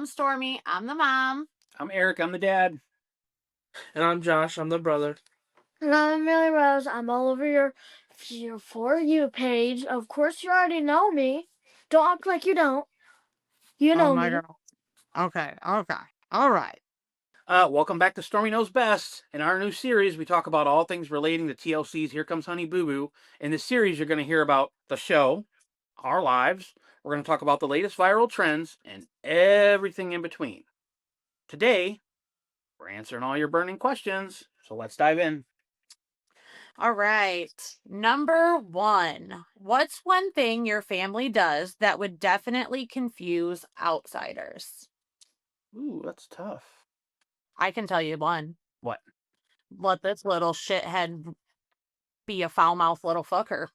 I'm Stormy. I'm the mom. I'm Eric. I'm the dad. And I'm Josh. I'm the brother. And I'm Ameliya Rose. I'm all over your For You page. Of course, you already know me. Don't act like you don't. You know me. God. Okay. All right. Welcome back to Stormy Knows Best. In our new series, we talk about all things relating to TLC's Here Comes Honey Boo Boo. In this series, you're going to hear about the show, our lives. We're going to talk about the latest viral trends and everything in between. Today, we're answering all your burning questions. So let's dive in. All right. Number 1. What's one thing your family does that would definitely confuse outsiders? Ooh, that's tough. I can tell you one. What? Let this little shithead be a foul-mouthed little fucker.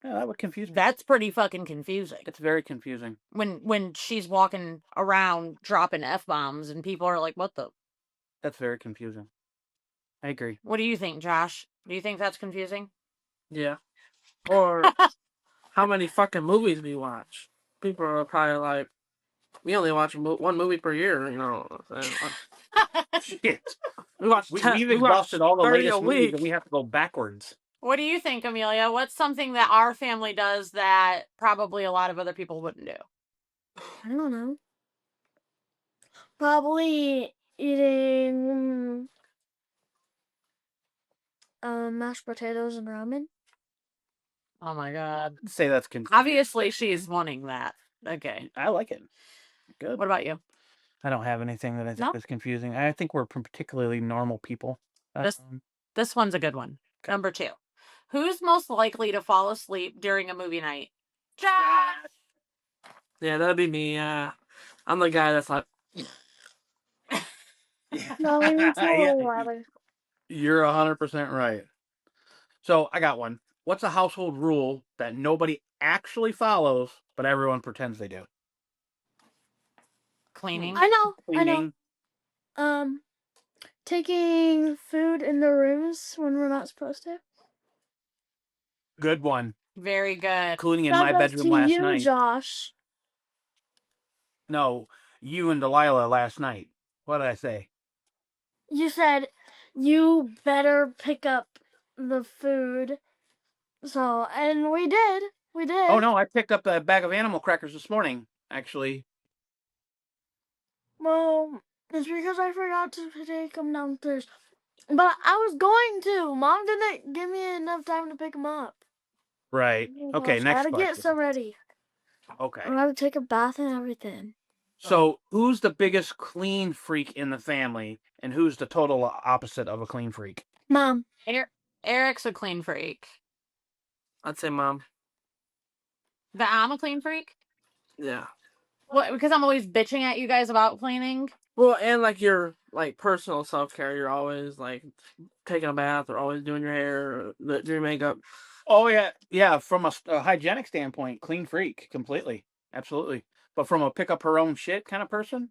Yeah, that would confuse me. That's pretty fucking confusing. It's very confusing. When she's walking around dropping F-bombs and people are like, what the? That's very confusing. I agree. What do you think, Josh? Do you think that's confusing? Yeah. Or how many fucking movies we watch. People are probably like, we only watch one movie per year, you know. Shit. We watch We've exhausted all the 30 latest a movies week. and we have to go backwards. What do you think, Amelia? What's something that our family does that probably a lot of other people wouldn't do? I don't know. Probably eating mashed potatoes and ramen. Oh my god. I'd say that's confusing. Obviously, she's wanting that. Okay. I like it. Good. What about you? I don't have anything that I think No? is confusing. I think we're particularly normal people. This one's a good one. Number 2. Who's most likely to fall asleep during a movie night? Josh! Yeah, that'd be me. I'm the guy that's like, No, we need to You're 100% right. So I got one. What's a household rule that nobody actually follows, but everyone pretends they do? Cleaning. I know. Cleaning. Taking food in the rooms when we're not supposed to. Good one. Very good. Including in That my goes bedroom to last you, night. Josh. No, you and Delilah last night. What did I say? You said you better pick up the food. So, and we did. We did. Oh, no, I picked up a bag of animal crackers this morning, actually. Well, it's because I forgot to take them downstairs. But I was going to. Mom didn't give me enough time to pick them up. Right. Okay, I next gotta question. get some ready. Okay. I gotta take a bath and everything. So, who's the biggest clean freak in the family, and who's the total opposite of a clean freak? Mom. Eric's a clean freak. I'd say mom. But I'm a clean freak? Yeah. What? Because I'm always bitching at you guys about cleaning? Well, and like your like personal self-care, you're always like taking a bath or always doing your hair or doing your makeup. Oh, yeah. Yeah, from a hygienic standpoint, clean freak, completely. Absolutely. But from a pick up her own shit kind of person?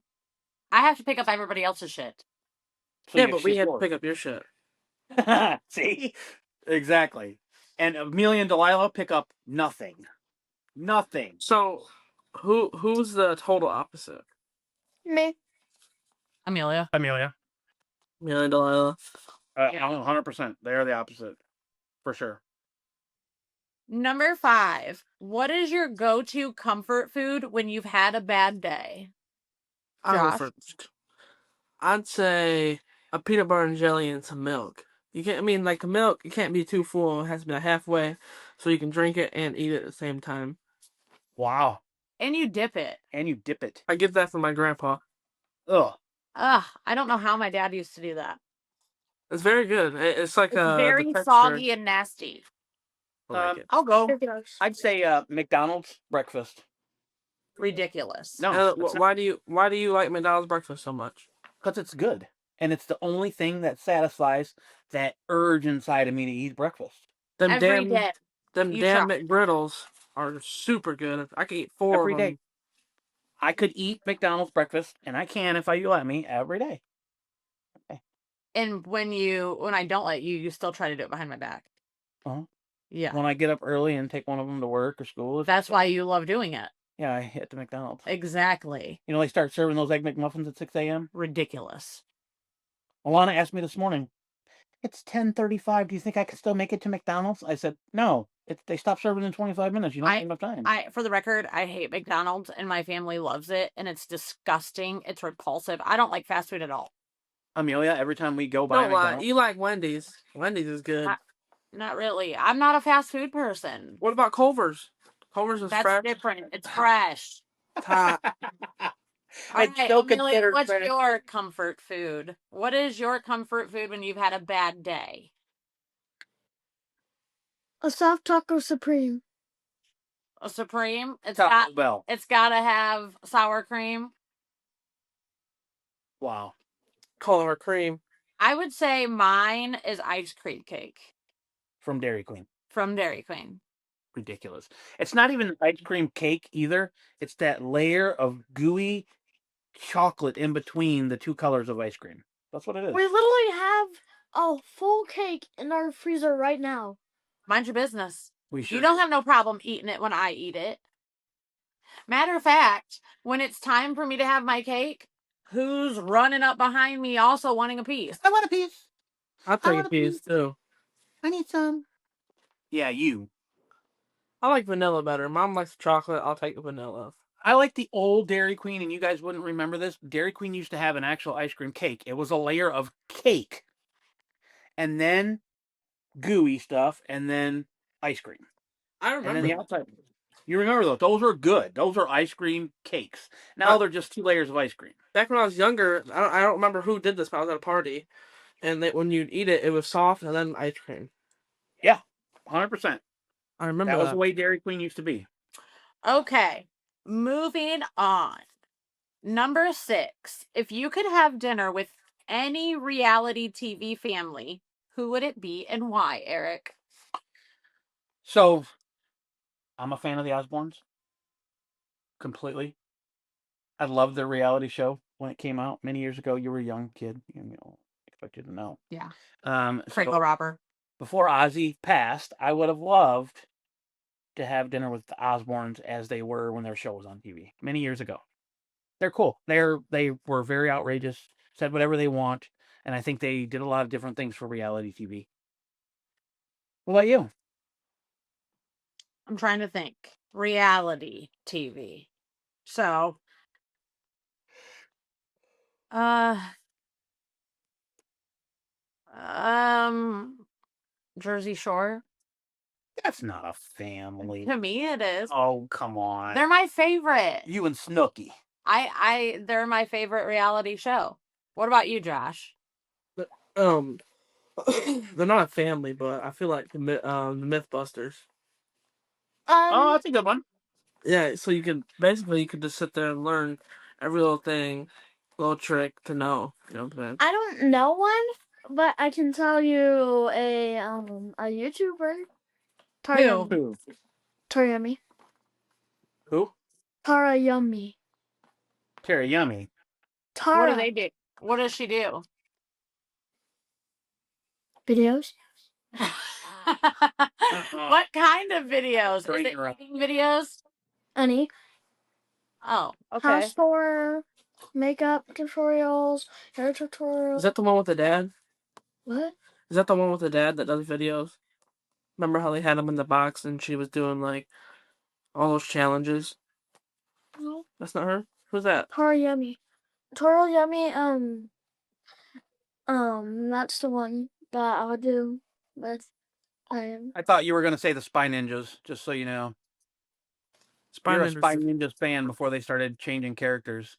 I have to pick up everybody else's shit. So Yeah, you but we shit had to yours. pick up your shit. See? Exactly. And Amelia and Delilah pick up nothing. Nothing. So, who's the total opposite? Me. Amelia. Amelia. Me and Delilah. 100%. They are the opposite. For sure. Number 5. What is your go-to comfort food when you've had a bad day? I'll go Josh? first. I'd say a peanut butter and jelly and some milk. You can't. I mean, like the milk, it can't be too full. It has to be like halfway, so you can drink it and eat it at the same time. Wow. And you dip it. And you dip it. I get that from my grandpa. Ugh. Ugh, I don't know how my dad used to do that. It's very good. It's like It's the very texture. soggy and nasty. I like it. I'll go. Ridiculous. I'd say McDonald's breakfast. Ridiculous. No, Why do you like McDonald's breakfast so much? because it's good. And it's the only thing that satisfies that urge inside of me to eat breakfast. Them Every damn day. them You damn try. McGriddles are super good. I could eat 4 Every of day. them. I could eat McDonald's breakfast, and I can if you let me, every day. And when I don't let you, you still try to do it behind my back. Uh-huh. Yeah. When I get up early and take one of them to work or school. That's why you love doing it. Yeah, I hit the McDonald's. Exactly. You know, they start serving those Egg McMuffins at 6 a.m. Ridiculous. Alana asked me this morning, it's 10:35. Do you think I could still make it to McDonald's? I said, no. They stop serving in 25 minutes. You don't have enough time. For the record, I hate McDonald's and my family loves it and it's disgusting. It's repulsive. I don't like fast food at all. Amelia, every time we go by Don't lie. McDonald's, You like Wendy's. Wendy's is good. Not really. I'm not a fast food person. What about Culver's? Culver's is That's fresh. different. It's fresh. It's hot. I'd Okay, still Amelia, consider what's fresh. your comfort food? What is your comfort food when you've had a bad day? A soft taco supreme. A Supreme? Taco Bell. It's got to have sour cream. Wow. Color cream. I would say mine is ice cream cake From Dairy Queen. from Dairy Queen. Ridiculous. It's not even ice cream cake either. It's that layer of gooey chocolate in between the two colors of ice cream. That's what it is. We literally have a full cake in our freezer right now. Mind your business. We You don't have no problem eating it when I eat it. Matter of fact, when it's time for me to have my cake, who's running up behind me also wanting a piece? I want a piece. I'll take a piece too. I need some. Yeah, you. I like vanilla better. Mom likes chocolate. I'll take the vanilla. I like the old Dairy Queen, and you guys wouldn't remember this. Dairy Queen used to have an actual ice cream cake. It was a layer of cake, and then gooey stuff, and then ice cream. I And then remember. the outside. You remember those? Those are good. Those are ice cream cakes. Now they're just 2 layers of ice cream. Back when I was younger, I don't remember who did this, but I was at a party, and when you'd eat it, it was soft and then ice cream. Yeah, 100%. I remember That that. was the way Dairy Queen used to be. Okay, moving on. Number 6. If you could have dinner with any reality TV family, who would it be and why, Eric? So, I'm a fan of the Osbournes. Completely. I loved their reality show when it came out many years ago. You were a young kid. You know, expect you to know. Yeah. So Cradle robber. before Ozzy passed, I would have loved to have dinner with the Osbournes as they were when their show was on TV many years ago. They're cool. They were very outrageous, said whatever they want, and I think they did a lot of different things for reality TV. What about you? I'm trying to think. Reality TV. So, Jersey Shore. That's not a family. To me, it is. Oh, come on. They're my favorite. You and Snooki. They're my favorite reality show. What about you, Josh? They're not a family, but I feel like the MythBusters. Oh, that's a good one. Yeah, so you could just sit there and learn every little thing, little trick to know. You know what I'm saying? I don't know one, but I can tell you a YouTuber. Who? Tara Yummy. Who? Tara Yummy. Terry Yummy. Tara. What do they do? What does she do? Videos. What kind of videos? Is Bring it her up. eating videos? Any. Oh, okay. House tour, makeup tutorials, hair tutorials. Is that the one with the dad? What? Is that the one with the dad that does videos? Remember how they had him in the box and she was doing like all those challenges? No. That's not her. Who's that? Tara Yummy. Tara Yummy. That's the one that I would do with. I thought you were going to say the Spy Ninjas, just so you know. You're a Spy Ninjas fan before they started changing characters.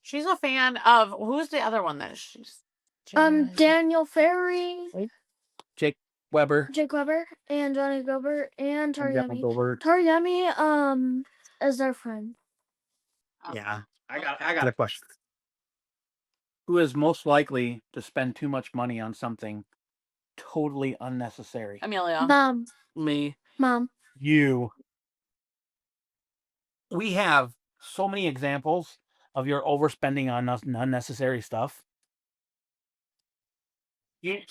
She's a fan of who's the other one that she's Daniel Ferry, Jake Weber. Jake Weber, and Johnny Gilbert, and Tara Yummy. Gilbert. Tara Yummy, is their friend. Yeah. I got a question. Who is most likely to spend too much money on something totally unnecessary? Amelia. Mom. Me. Mom. You. We have so many examples of your overspending on unnecessary stuff. You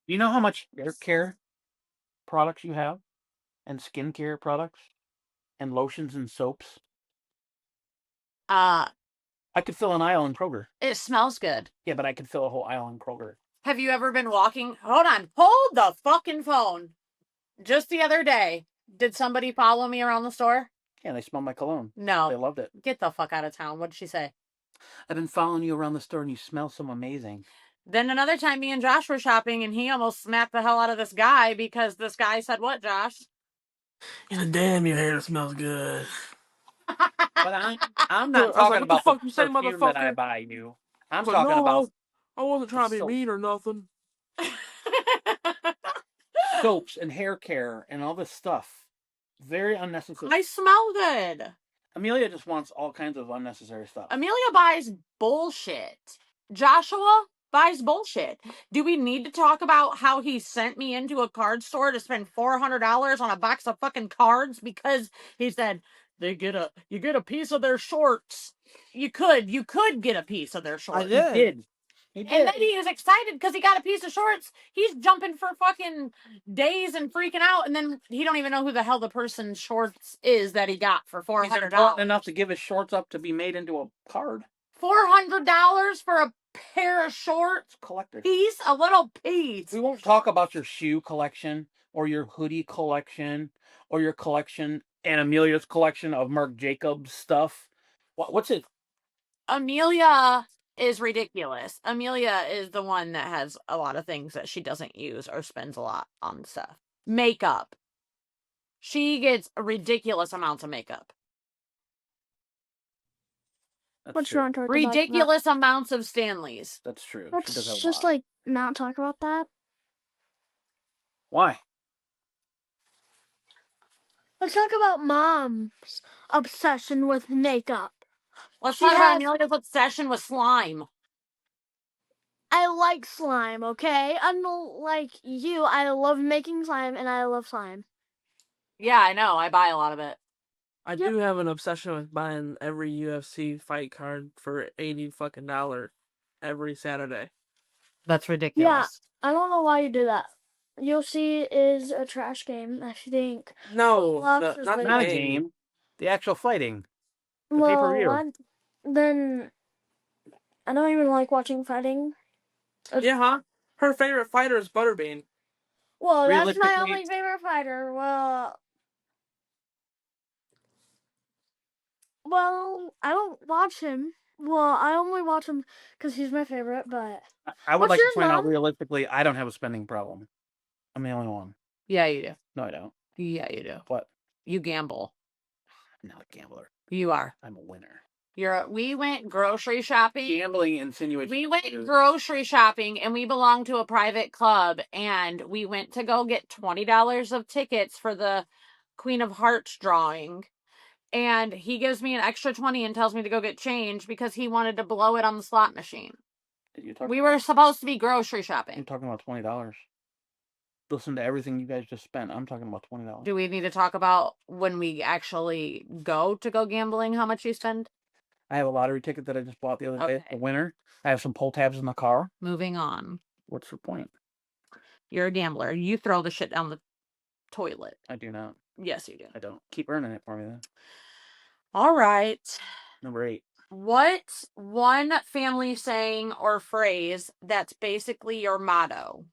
know how much hair care products you have and skincare products and lotions and soaps. Uh, I could fill an aisle in Kroger. it smells good. Yeah, but I could fill a whole aisle in Kroger. Have you ever been walking? Hold on. Hold the fucking phone. Just the other day, did somebody follow me around the store? Yeah, they smelled my cologne. No. They loved it. Get the fuck out of town. What did she say? I've been following you around the store and you smell so amazing. Then another time me and Josh were shopping and he almost smacked the hell out of this guy because this guy said, what, Josh? He said, damn, your hair smells good. But I'm Dude, not I was talking like, what the about fuck the you say, perfume that I motherfucker? buy you. I'm But talking no, about I wasn't trying to be soap. mean or nothing. soaps and hair care and all this stuff. Very unnecessary. I smell good. Amelia just wants all kinds of unnecessary stuff. Amelia buys bullshit. Joshua buys bullshit. Do we need to talk about how he sent me into a card store to spend $400 on a box of fucking cards because he said you get a piece of their shorts. You could get a piece of their shorts. I did. He did. And then he was excited because he got a piece of shorts. He's jumping for fucking days and freaking out, and then he don't even know who the hell the person's shorts is that he got for He's $400. important enough to give his shorts up to be made into a card. $400 for a pair of shorts? Collector. Piece? A little piece. We won't talk about your shoe collection or your hoodie collection or your collection and Amelia's collection of Marc Jacobs stuff. What's it? Amelia is ridiculous. Amelia is the one that has a lot of things that she doesn't use or spends a lot on stuff. Makeup. She gets ridiculous amounts of makeup. That's What you true. want to talk about? Ridiculous amounts of Stanleys. That's true. She Let's does have a just lot. like not talk about that. Why? Let's talk about mom's obsession with makeup. Let's She talk about has- Amelia's obsession with slime. I like slime, okay? Unlike you, I love making slime and I love slime. Yeah, I know. I buy a lot of it. I do have an obsession with buying every UFC fight card for $80 fucking every Saturday. That's ridiculous. I don't know why you do that. UFC is a trash game, I think. No, Roblox is not the like- Not a game. game. The actual fighting. The Well, pay-per-view. then I don't even like watching fighting. Yeah, huh? Her favorite fighter is Butterbean. Well, that's my Realistically- only favorite fighter. Well, I don't watch him. Well, I only watch him because he's my favorite, but I would What's like to yours, point out Mom? realistically, I don't have a spending problem. I'm the only one. Yeah, you do. No, I don't. Yeah, you do. What? You gamble. I'm not a gambler. You are. I'm a winner. We went grocery shopping. Gambling insinuates. We went grocery shopping and we belong to a private club and we went to go get $20 of tickets for the Queen of Hearts drawing. And he gives me an extra 20 and tells me to go get change because he wanted to blow it on the slot machine. We were supposed to be grocery I'm shopping. talking about $20. Listen to everything you guys just spent. I'm talking about $20. Do we need to talk about when we actually go gambling, how much you spend? I have a lottery ticket that I just bought the other day. Okay. A winner. I have some pull tabs in the car. Moving on. What's the point? You're a gambler. You throw the shit down the toilet. I do not. Yes, you do. I don't. Keep earning it for me then. All right. Number 8. What's one family saying or phrase that's basically your motto?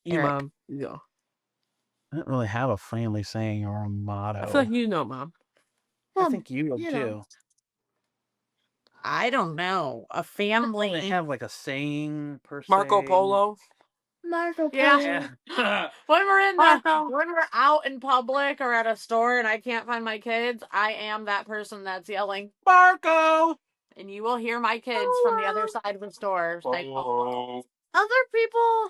You, Eric. Mom. You go. I don't really have a family saying or a motto. I feel like you know, Mom. I think you you do. know. I don't know. A I don't family. really have like a saying per se. Marco Polo. Marco Polo. Yeah. Yeah. When we're Marco. when we're out in public or at a store and I can't find my kids, I am that person that's yelling, Marco. and you will hear my kids from the other side of the store say, "Polo." Other people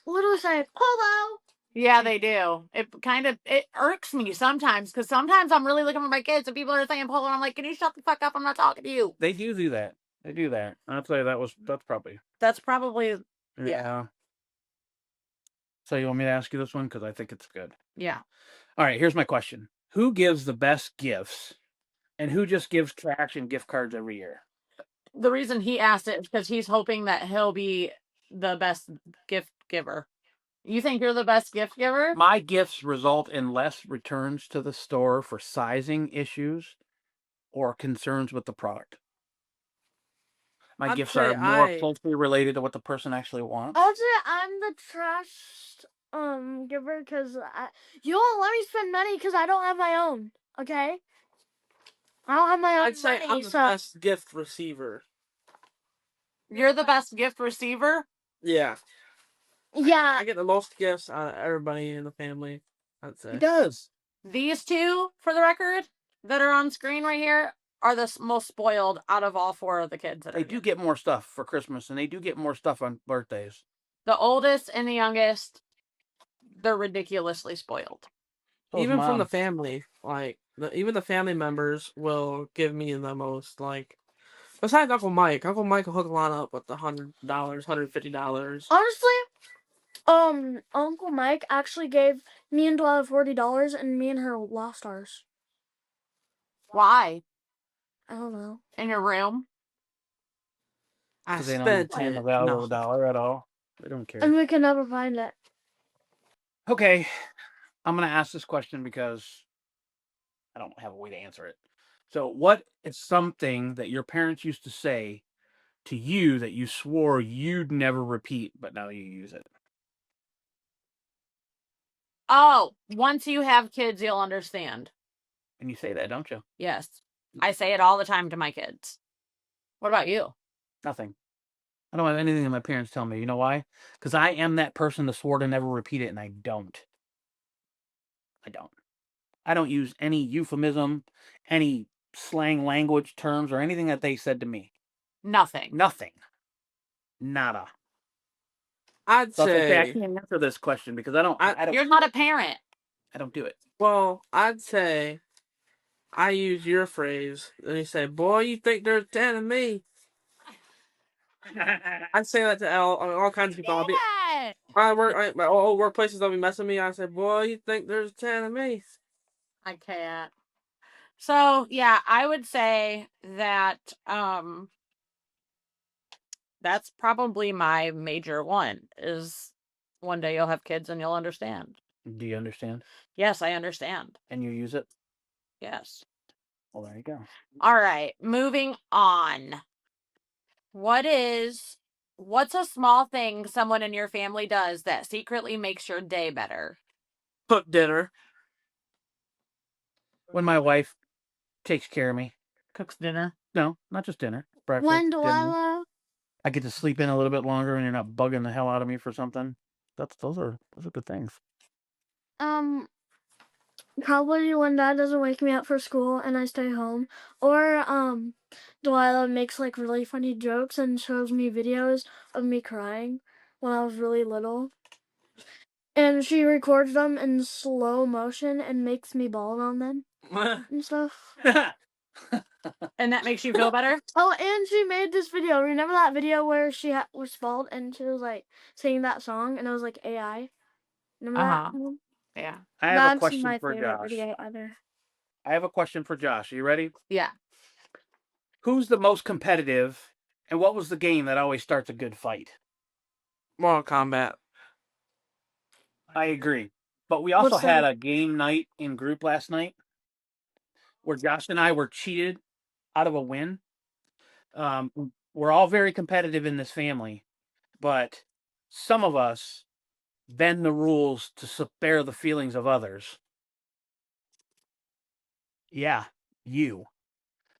literally say polo. Yeah, they do. It irks me sometimes because sometimes I'm really looking for my kids and people are saying polo and I'm like, can you shut the fuck up? I'm not talking to you. They do that. They do that. I'd say that's probably. That's probably, Yeah. So you want me to ask you this one? Because I think it's good. yeah. All right, here's my question. Who gives the best gifts and who just gives trash and gift cards every year? The reason he asked it is because he's hoping that he'll be the best gift giver. You think you're the best gift giver? My gifts result in less returns to the store for sizing issues or concerns with the product. My I'd gifts say are more I- closely related to what the person actually wants. I'll say I'm the trash giver because you won't let me spend money because I don't have my own. Okay. I don't have my own I'd say money, I'm the so best gift receiver. You're the best gift receiver? Yeah. yeah. I get the most gifts out of everybody in the family, I'd say. He does. These two, for the record, that are on screen right here, are the most spoiled out of all 4 of the kids. They do get more stuff for Christmas, and they do get more stuff on birthdays. The oldest and the youngest, they're ridiculously spoiled. So is Even from the Mom. family, like even the family members will give me the most. Like besides Uncle Mike will hook Alana up with the $100, $150. Honestly, Uncle Mike actually gave me and Delilah $40, and me and her lost ours. Why? I don't know. In your room? I Because they don't spent understand the it. value No. of a dollar at all. They don't care. And we can never find it. Okay, I'm going to ask this question because I don't have a way to answer it. So, what is something that your parents used to say to you that you swore you'd never repeat, but now you use it? Oh, once you have kids, you'll understand. And you say that, don't you? Yes. I say it all the time to my kids. What about you? Nothing. I don't have anything that my parents tell me. You know why? Because I am that person that swore to never repeat it, and I don't. I don't use any euphemism, any slang language terms, or anything that they said to me. Nothing. Nothing. Nada. I'd So I say can't answer this question because I don't. You're not a parent. I don't do it. well, I'd say I use your phrase. And you say, "Boy, you think there's 10 of me." I say that to all kinds of people. Yeah. My old workplaces will be messing with me. I say, "Boy, you think there's 10 of me?" I can't. So yeah, I would say that that's probably my major one is one day you'll have kids and you'll understand. Do you understand? Yes, I understand. And you use it? Yes. Well, there you go. All right, moving on. What's a small thing someone in your family does that secretly makes your day better? Cook dinner. When my wife takes care of me. Cooks dinner. No, not just dinner. Breakfast. When dinner. Delilah, I get to sleep in a little bit longer and you're not bugging the hell out of me for something. Those are good things. probably when Dad doesn't wake me up for school and I stay home, or Delilah makes like really funny jokes and shows me videos of me crying when I was really little, and she records them in slow motion and makes me bawl on them and stuff. And that makes you feel better? Oh, and she made this video. Remember that video where she was bald and she was like singing that song and it was like AI? Remember that one? Yeah. I have That's a question my for favorite Josh. video ever. I have a question for Josh. Are you ready? Yeah. Who's the most competitive, and what was the game that always starts a good fight? Mortal Kombat. I agree. But we also What's had that? a game night in group last night where Josh and I were cheated out of a win. We're all very competitive in this family, but some of us bend the rules to spare the feelings of others. Yeah, you.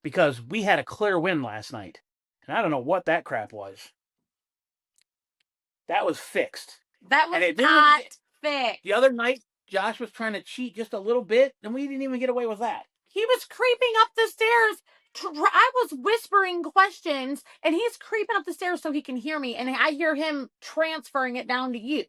Because we had a clear win last night, and I don't know what that crap was. That was fixed. That was And it not didn't- fixed. The other night, Josh was trying to cheat just a little bit, and we didn't even get away with that. He was creeping up the stairs. I was whispering questions, and he's creeping up the stairs so he can hear me, and I hear him transferring it down to you.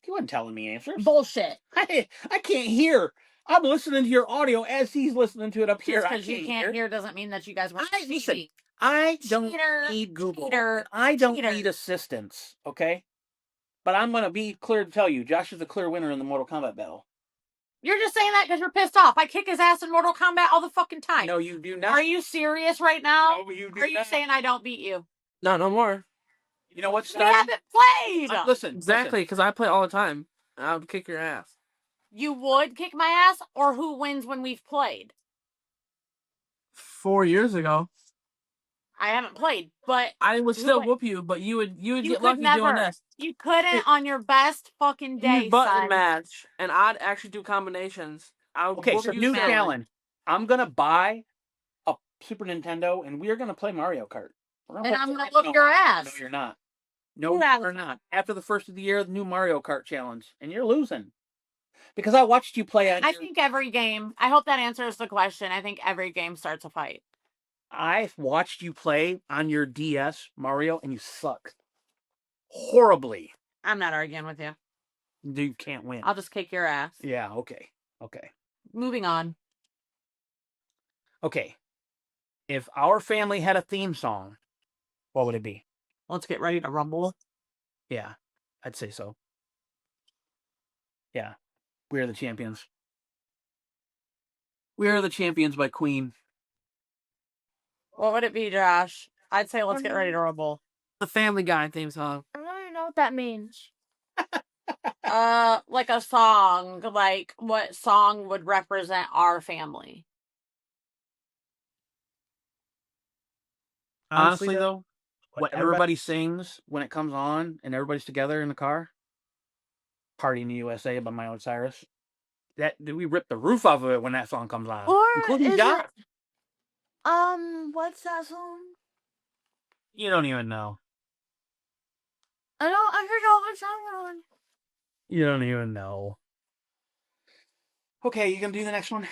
He wasn't telling me answers. Bullshit. I can't hear. I'm listening to your audio as he's listening to it up here. Because you can't hear doesn't mean that you guys weren't cheating. I don't Cheater, need Google. cheater, I don't cheater. need assistance, okay? But I'm going to be clear to tell you, Josh is a clear winner in the Mortal Kombat battle. You're just saying that because you're pissed off. I kick his ass in Mortal Kombat all the fucking time. No, you do not. Are you serious right now? No, you do Are you not. saying I don't beat you? No more. You know what, We Starry? haven't played. Listen, Exactly, because I play all the time. I would kick your ass. You would kick my ass, or who wins when we've played? 4 years ago, I haven't played, but I would who still win? whoop you, but you would You get could lucky doing never. this. You couldn't on your best fucking day, Use button son. match, and I'd actually do combinations. I would Okay, whoop so you new silly. challenge. I'm gonna buy a Super Nintendo, and we are gonna play Mario Kart. And I'm gonna whoop your ass. No, you're not. No, Yeah. you're not. After the first of the year, the new Mario Kart challenge, and you're losing. Because I watched you play on I think every game. I hope that answers the question. I think every game starts a fight. I watched you play on your DS Mario, and you suck horribly. I'm not arguing with you. You can't win. I'll just kick your ass. Yeah. Okay. Okay. Moving on. Okay. If our family had a theme song, what would it be? Let's get ready to rumble. Yeah, I'd say so. Yeah. We Are the Champions. We Are the Champions by Queen. What would it be, Josh? I'd say let's get ready to rumble. The Family Guy theme song. I don't even know what that means. Like a song. Like what song would represent our family? Honestly, though, what everybody sings when it comes on and everybody's together in the car, Party in the USA by Miley Cyrus. We rip the roof off of it when that song comes on. Or including is Josh. what's that song? You don't even know. I forgot what song we're on. You don't even know. Okay, you gonna do the next one?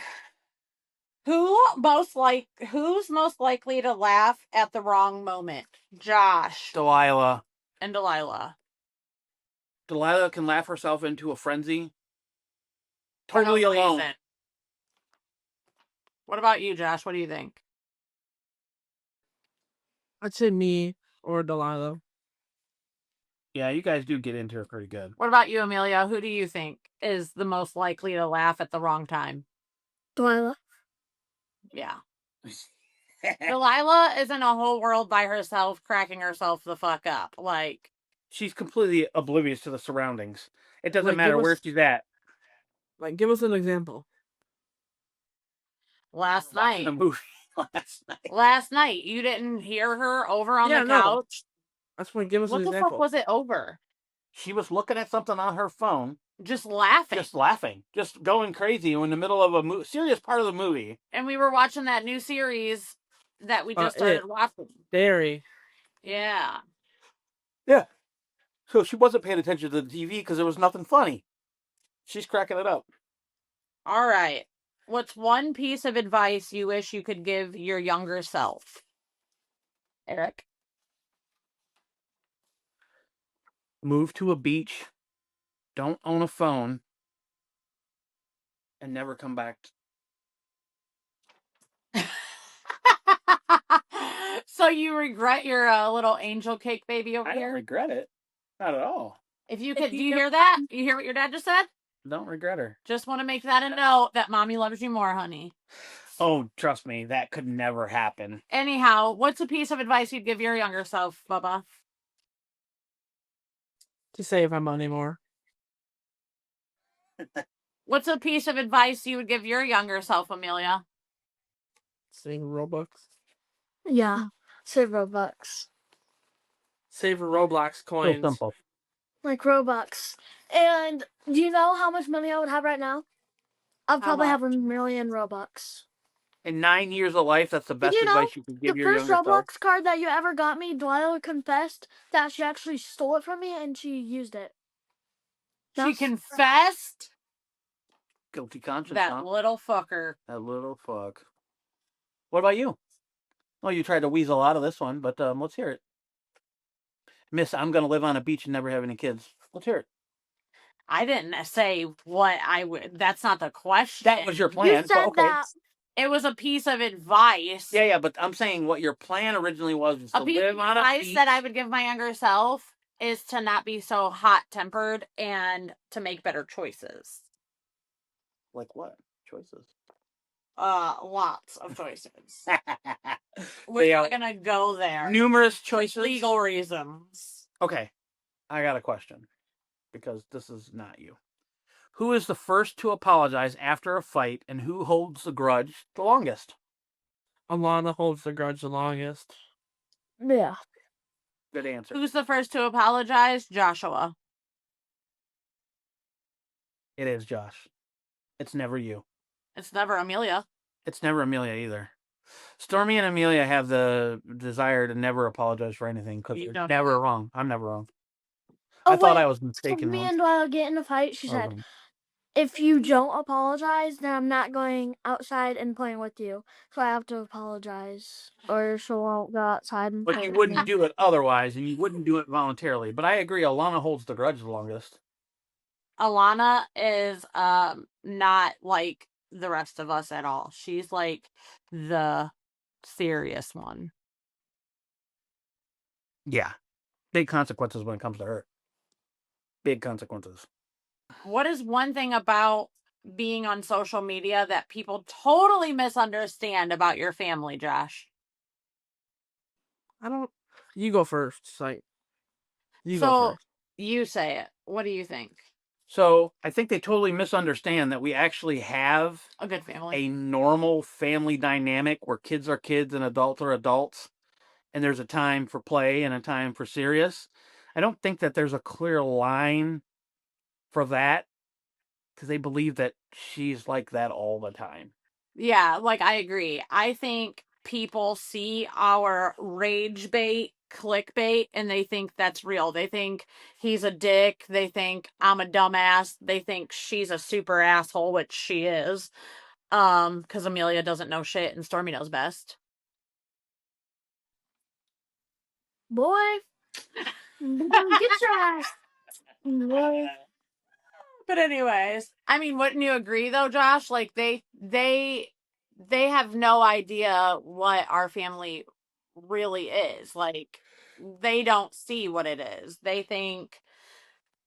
Who's most likely to laugh at the wrong moment? Josh Delilah. and Delilah. Delilah can laugh herself into a frenzy. For no Totally alone. reason. What about you, Josh? What do you think? I'd say me or Delilah. Yeah, you guys do get into it pretty good. What about you, Amelia? Who do you think is the most likely to laugh at the wrong time? Delilah. Yeah. Delilah is in a whole world by herself, cracking herself the fuck up. Like, She's completely oblivious to the surroundings. It doesn't Like, matter give where us- she's at. Like, give us an example. last night. The movie last night. Last night, you didn't hear her over on the no. couch? That's when give us What an the example. fuck was it over? She was looking at something on her phone, Just laughing. just laughing, just going crazy in the middle of a serious part of the movie. And we were watching that new series that we just started watching. Dairy. Yeah. Yeah. So she wasn't paying attention to the TV because there was nothing funny. She's cracking it up. All right. What's one piece of advice you wish you could give your younger self? Eric? Move to a beach. Don't own a phone. And never come back. So you regret your little angel cake baby over I don't here? regret it. Not at all. If you could, do you hear that? You hear what your dad just said? Don't regret her. Just want to make that a note that mommy loves you more, honey. Oh, trust me, that could never happen. Anyhow, what's a piece of advice you'd give your younger self, Bubba? To save my money more. What's a piece of advice you would give your younger self, Amelia? Save Robux. Yeah. Save Robux. Save Roblox So coins. simple. Like Robux. And do you know how much money I would have right now? I'd probably have 1 million Robux. In 9 years of life, that's the best you know, advice you can give The your first younger Roblox self. card that you ever got me, Delilah confessed that she actually stole it from me and she used it. She confessed? Guilty conscience, That huh? little fucker. That little fuck. What about you? Well, you tried to weasel out of this one, but let's hear it. Miss, I'm going to live on a beach and never have any kids. Let's hear it. I didn't say what I would. That's not the question. That was your plan. You said okay. that. It was a piece of advice. Yeah, but I'm saying what your plan originally was A to piece live of on a advice beach. that I would give my younger self is to not be so hot-tempered and to make better choices. Like what? Choices. Lots of choices. They We're are not gonna go there. numerous choices. Legal reasons. Okay, I got a question because this is not you. Who is the first to apologize after a fight, and who holds the grudge the longest? Alana holds the grudge the longest. Yeah. Good answer. Who's the first to apologize? Joshua. It is Josh. It's never you. It's never Ameliya. It's never Ameliya either. Stormy and Ameliya have the desire to never apologize for anything because You they're don't. never wrong. I'm never wrong. Oh, I thought wait. I was So mistaken me once. and Delilah get in a fight. She said, if you don't apologize, then I'm not going outside and playing with you. So I have to apologize, or she won't go outside and But play you with wouldn't me. do it otherwise, and you wouldn't do it voluntarily. But I agree, Alana holds the grudge the longest. Alana is not like the rest of us at all. She's like the serious one. Yeah. Big consequences when it comes to her. Big consequences. What is one thing about being on social media that people totally misunderstand about your family, Josh? I don't. You go first. Like, you go So first. you say it. What do you think? So I think they totally misunderstand that we actually have A good family. a normal family dynamic where kids are kids and adults are adults, and there's a time for play and a time for serious. I don't think that there's a clear line for that because they believe that she's like that all the time. Yeah, like I agree. I think people see our rage bait, clickbait, and they think that's real. They think he's a dick. They think I'm a dumbass. They think she's a super asshole, which she is. Because Ameliya doesn't know shit and Stormy knows best. Boy, get your ass. Boy. But anyways, I mean, wouldn't you agree though, Josh? Like they have no idea what our family really is. Like they don't see what it is. They think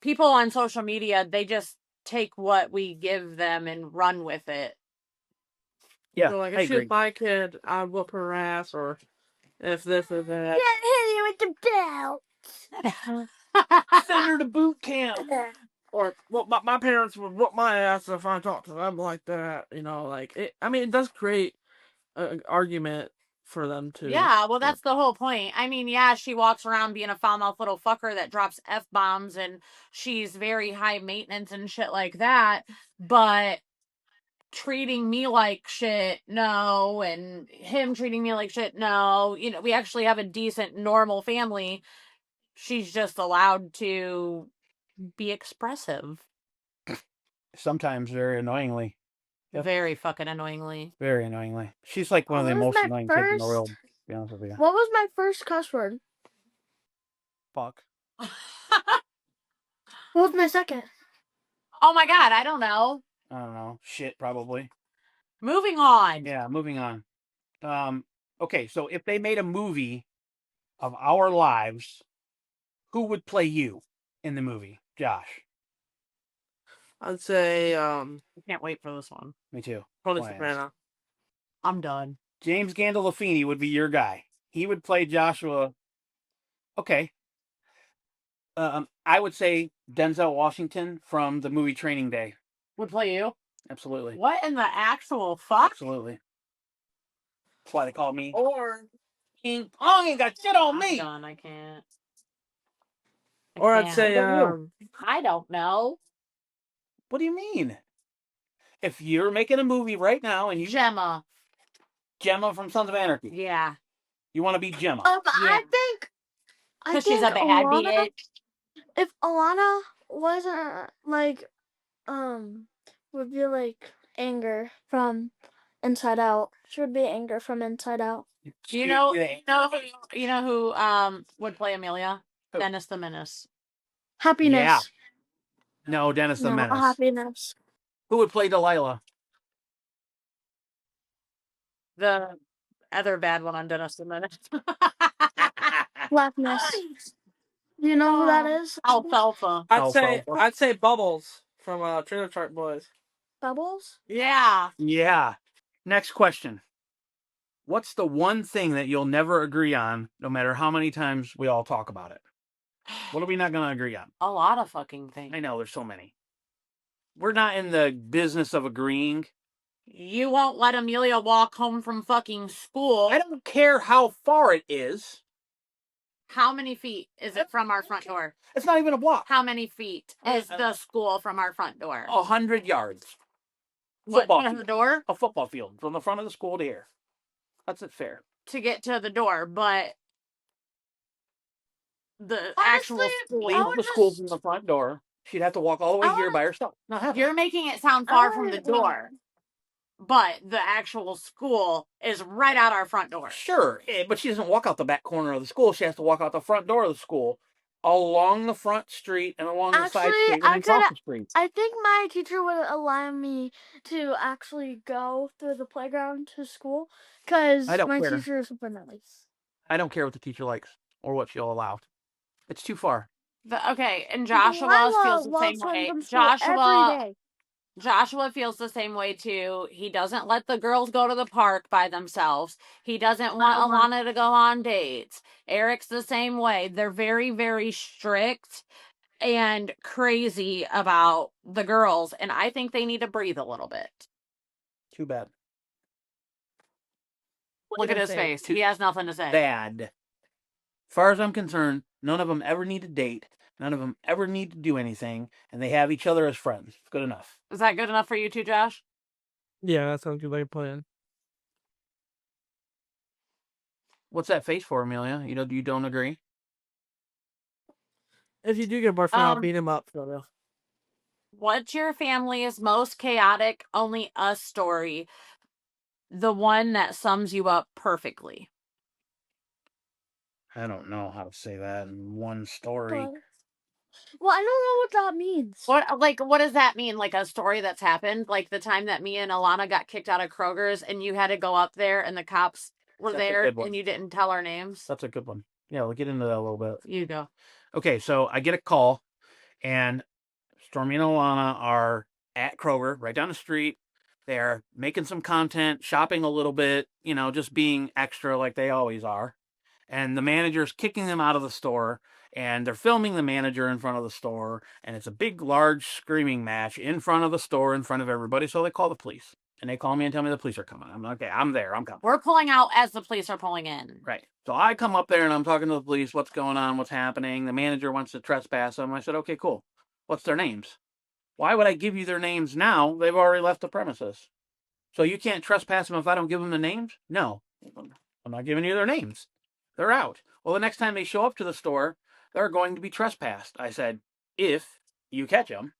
people on social media, they just take what we give them and run with it. Yeah, So, like, I if she was agree. my kid, I'd whoop her ass, or if this or that. Hit you with the belt. Send her to boot camp. Or, well, my parents would whoop my ass if I talked to them like that. You know, like, it does create an argument for them too. Yeah, well, that's the whole point. I mean, yeah, she walks around being a foul mouth little fucker that drops F-bombs and she's very high maintenance and shit like that. But treating me like shit, no. And him treating me like shit, no. You know, we actually have a decent, normal family. She's just allowed to be expressive. Sometimes very annoyingly. Yep. Very fucking annoyingly. Very annoyingly. She's like one of the What was most my annoying kids in the first- world, to be honest with you. What was my first cuss word? Fuck. What was my second? Oh my God, I don't know. I don't know. Shit, probably. Moving on. Yeah, moving on. Okay, so if they made a movie of our lives, who would play you in the movie? Josh. I'd say, I can't wait for this one. Me too. Tony Plans. Soprano. I'm done. James Gandolfini would be your guy. He would play Joshua. Okay. I would say Denzel Washington from the movie Training Day. Would play you? Absolutely. What in the actual fuck? Absolutely. That's why they call me. Or King Kong ain't got shit on me. I'm done. I can't. I'd say, I don't know. What do you mean? If you're making a movie right now and you Gemma. Gemma from Sons of Anarchy, Yeah. you want to be Gemma. Yeah. I think Because she's a bad Alana, bitch. if Alana wasn't would be like anger from Inside Out. She would be anger from Inside Out. You know who would play Ameliya? Who? Dennis the Menace. Happiness. Yeah. No, Dennis the No, Menace. happiness. Who would play Delilah? The other bad one on Dennis the Menace. Blackness. Do you know who that is? Alfalfa. I'd say Bubbles from Trailer Park Boys. Bubbles? Yeah. Yeah. Next question. What's the one thing that you'll never agree on, no matter how many times we all talk about it? What are we not going to agree on? A lot of fucking things. I know, there's so many. We're not in the business of agreeing. You won't let Ameliya walk home from fucking school. I don't care how far it is. How many feet is it from our front door? It's not even a block. How many feet is the school from our front door? 100 yards. What, Football to the field. door? A football field from the front of the school to here. That's it fair. To get to the door, but the Honestly, actual school. Leave the school from the front door. She'd have to walk all the way here by herself. Not happening. You're making it sound far from the door. But the actual school is right out our front door. Sure, but she doesn't walk out the back corner of the school. She has to walk out the front door of the school, along the front street and along the side street and across the street. I think my teacher would allow me to actually go through the playground to school because my teacher is super nice. I don't care what the teacher likes or what she'll allow. It's too far. Okay, and Joshua feels the same way. Joshua feels the same way too. He doesn't let the girls go to the park by themselves. He doesn't want Alana to go on dates. Eric's the same way. They're very, very strict and crazy about the girls, and I think they need to breathe a little bit. Too bad. Look at his face. He has nothing to say. Bad. As far as I'm concerned, none of them ever need to date. None of them ever need to do anything, and they have each other as friends. Good enough. Is that good enough for you too, Josh? Yeah, that sounds like a plan. What's that face for, Ameliya? You don't agree? If you do get a boyfriend, I'll beat him up. So what's your family's most chaotic, only us story? The one that sums you up perfectly. I don't know how to say that in one story. Well, I don't know what that means. What does that mean? Like a story that's happened? Like the time that me and Alana got kicked out of Kroger's and you had to go up there and the cops were there and you didn't tell our names? That's a good one. Yeah, we'll get into that a little bit. You go. Okay, so I get a call and Stormy and Alana are at Kroger right down the street. They're making some content, shopping a little bit, just being extra like they always are. And the manager's kicking them out of the store, and they're filming the manager in front of the store, and it's a big, large screaming match in front of the store, in front of everybody, so they call the police. And they call me and tell me the police are coming. I'm like, okay, I'm there, I'm coming. We're pulling out as the police are pulling in. Right. So I come up there, and I'm talking to the police, what's going on, what's happening. The manager wants to trespass them. I said, okay, cool. What's their names? Why would I give you their names now? They've already left the premises. So you can't trespass them if I don't give them the names? No. I'm not giving you their names. They're out. Well, the next time they show up to the store, they're going to be trespassed. I said, if you catch them,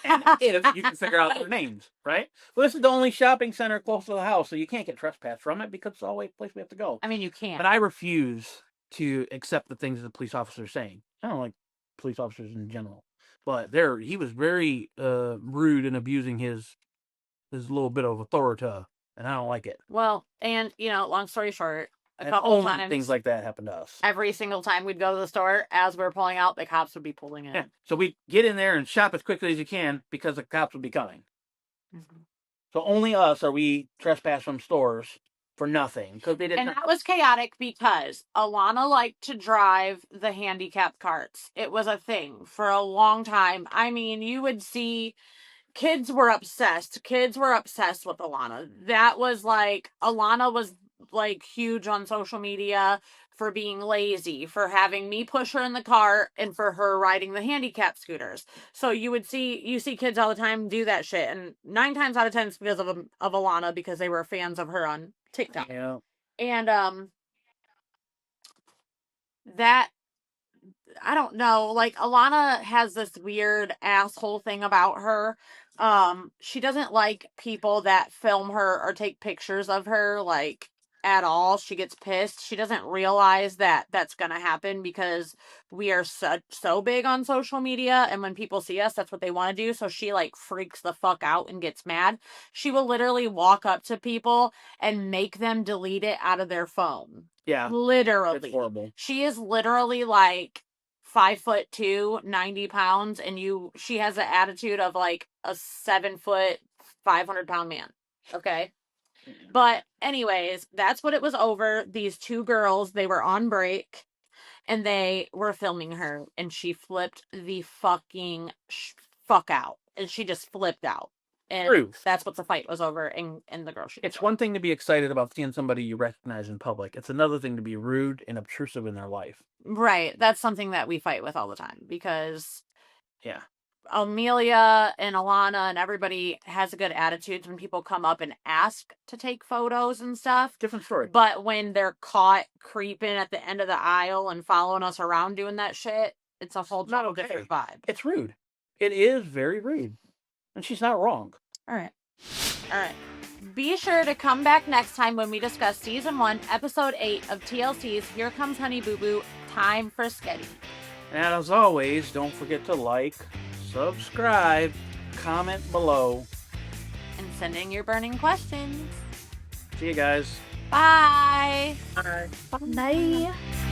and if you can figure out their names, right? Well, this is the only shopping center close to the house, so you can't get trespassed from it because it's the only place we have to go. I mean, you can't. But I refuse to accept the things that the police officer is saying. I don't like police officers in general. But he was very rude in abusing his little bit of authority, and I don't like it. Well, and, long story short, a couple only times things like that happen to us. Every single time we'd go to the store, as we're pulling out, the cops would be pulling in. Yeah. So we get in there and shop as quickly as you can because the cops would be coming. Mm-hmm. So only us are we trespass from stores for nothing because they didn't. And that was chaotic because Alana liked to drive the handicapped carts. It was a thing for a long time. I mean, you would see kids were obsessed. Kids were obsessed with Alana. That was like Alana was like huge on social media for being lazy, for having me push her in the car, and for her riding the handicap scooters. So you see kids all the time do that shit, and 9 times out of 10 it's because of Alana, because they were fans of her on TikTok. Yeah. And that, I don't know, like Alana has this weird asshole thing about her. She doesn't like people that film her or take pictures of her, like, at all. She gets pissed. She doesn't realize that that's gonna happen because we are so big on social media, and when people see us, that's what they want to do. So she like freaks the fuck out and gets mad. She will literally walk up to people and make them delete it out of their phone. Yeah, literally. It's horrible. She is literally like 5'2", 90 pounds, and she has the attitude of like a 7 foot, 500-pound man. Okay. But anyways, that's what it was over. These 2 girls, they were on break, and they were filming her, and she flipped the fucking fuck out, and she just flipped out. And Truth. that's what the fight was over in the grocery It's store. one thing to be excited about seeing somebody you recognize in public. It's another thing to be rude and obtrusive in their life. Right. That's something that we fight with all the time because Yeah. Ameliya and Alana and everybody has a good attitude when people come up and ask to take photos and stuff. Different story. But when they're caught creeping at the end of the aisle and following us around doing that shit, it's a whole Not total okay. different vibe. It's rude. It is very rude. And she's not wrong. All right. Be sure to come back next time when we discuss Season 1, Episode 8 of TLC's Here Comes Honey Boo Boo, Time for Sketty. And as always, don't forget to like, subscribe, comment below. And send in your burning questions. See you guys. Bye. Bye. Bye.